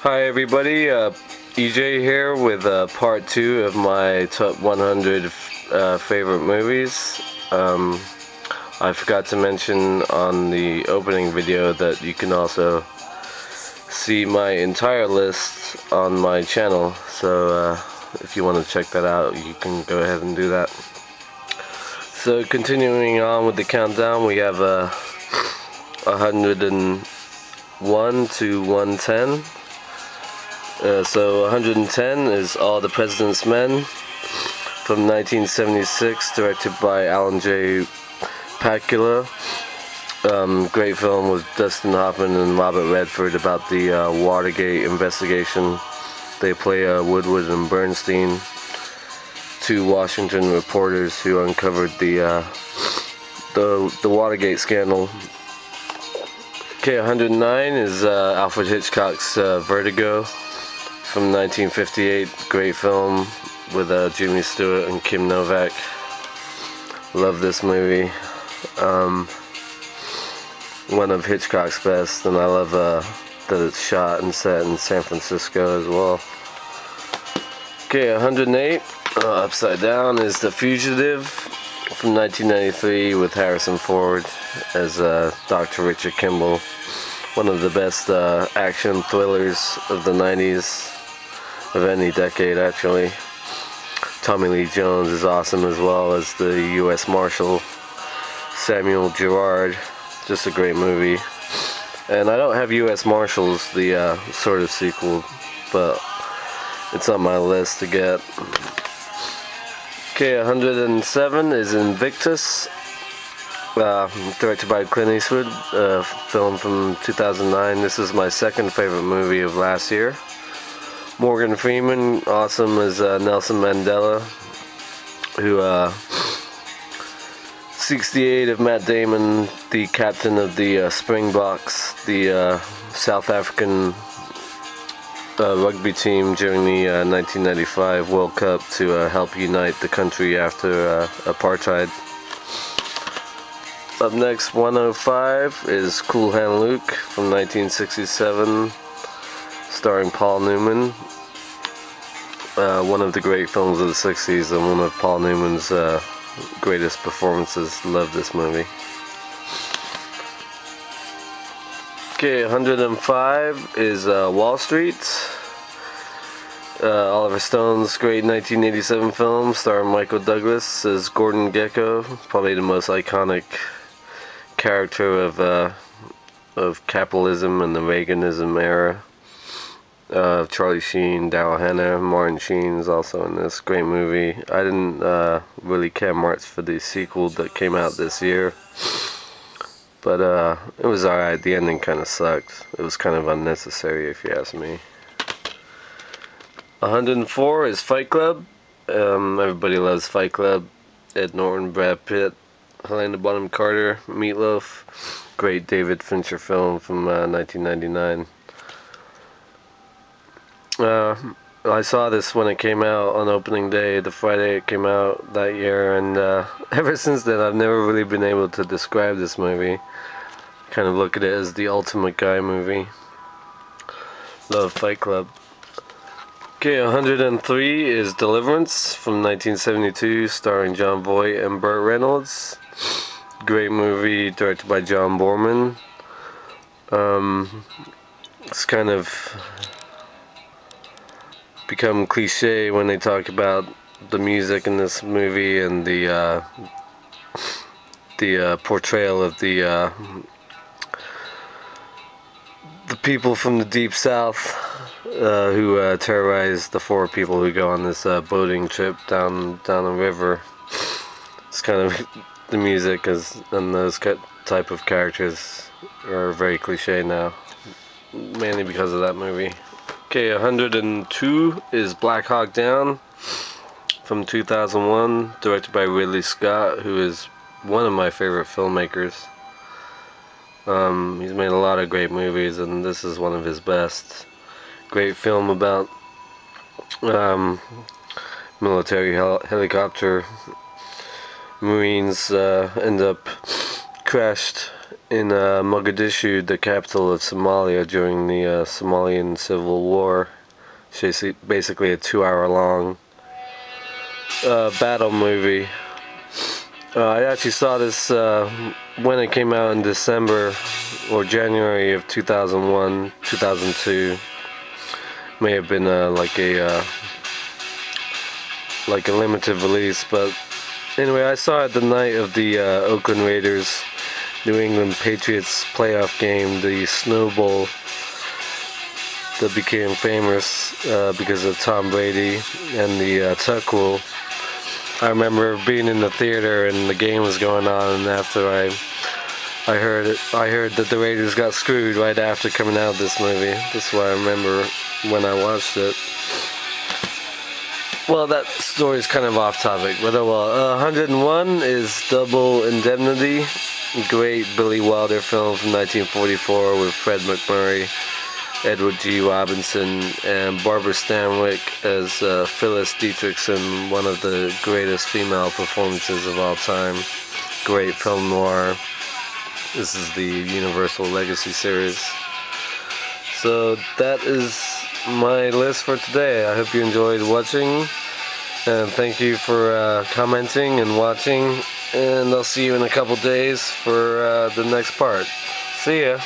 Hi everybody, EJ here with part 2 of my top 100 favorite movies. I forgot to mention on the opening video that you can also see my entire list on my channel, so if you want to check that out, you can go ahead and do that. So continuing on with the countdown, we have 101 to 110. So 110 is All the President's Men from 1976, directed by Alan J. Pakula. Great film with Dustin Hoffman and Robert Redford about the Watergate investigation. They play Woodward and Bernstein, two Washington reporters who uncovered the Watergate scandal. Okay, 109 is Alfred Hitchcock's Vertigo from 1958. Great film with Jimmy Stewart and Kim Novak. Love this movie. One of Hitchcock's best, and I love that it's shot and set in San Francisco as well. Okay, 108, upside down, is The Fugitive from 1993 with Harrison Ford as Dr. Richard Kimball. One of the best action thrillers of the 90s, of any decade actually. Tommy Lee Jones is awesome, as well as the U.S. Marshal Samuel Gerard. Just a great movie. And I don't have U.S. Marshals, the sort of sequel, but it's on my list to get. Okay, 107 is Invictus, directed by Clint Eastwood, film from 2009. This is my second favorite movie of last year. Morgan Freeman, awesome as Nelson Mandela, who seeks the aid of Matt Damon, the captain of the Springboks, the South African rugby team during the 1995 World Cup, to help unite the country after apartheid. Up next, 105 is Cool Hand Luke from 1967, starring Paul Newman. One of the great films of the 60s and one of Paul Newman's greatest performances. Love this movie. Okay, 105 is Wall Street. Oliver Stone's great 1987 film starring Michael Douglas as Gordon Gekko, probably the most iconic character of capitalism and the Reaganism era. Charlie Sheen, Daryl Hannah, Martin Sheen is also in this. Great movie. I didn't really care much for the sequel that came out this year, but it was alright. The ending kind of sucked. It was kind of unnecessary, if you ask me. 104 is Fight Club. Everybody loves Fight Club. Ed Norton, Brad Pitt, Helena Bonham Carter, Meatloaf. Great David Fincher film from 1999. I saw this when it came out on opening day, the Friday it came out that year, and ever since then I've never really been able to describe this movie. Kind of look at it as the ultimate guy movie. Love Fight Club. Okay, 103 is Deliverance from 1972, starring John Voight and Burt Reynolds. Great movie, directed by John Boorman. It's kind of become cliche when they talk about the music in this movie and the portrayal of the people from the Deep South who terrorize the four people who go on this boating trip down the river. It's kind of the music and those type of characters are very cliche now, mainly because of that movie. Okay, 102 is Black Hawk Down from 2001, directed by Ridley Scott, who is one of my favorite filmmakers. He's made a lot of great movies, and this is one of his best. Great film about military helicopter Marines end up crashed in Mogadishu, the capital of Somalia, during the Somalian Civil War. It's basically a 2-hour long battle movie. I actually saw this when it came out in December or January of 2001, 2002. May have been like a limited release, but anyway, I saw it the night of the Oakland Raiders New England Patriots playoff game, the Snow Bowl, that became famous because of Tom Brady and the Tuck Rule. I remember being in the theater and the game was going on, and after I heard that the Raiders got screwed right after coming out of this movie. That's why I remember when I watched it. Well, that story is kind of off topic, but 101 is Double Indemnity, great Billy Wilder film from 1944 with Fred MacMurray, Edward G. Robinson, and Barbara Stanwyck as Phyllis Dietrichson, one of the greatest female performances of all time. Great film noir. This is the Universal Legacy series. So that is my list for today. I hope you enjoyed watching, and thank you for commenting and watching, and I'll see you in a couple days for the next part. See ya.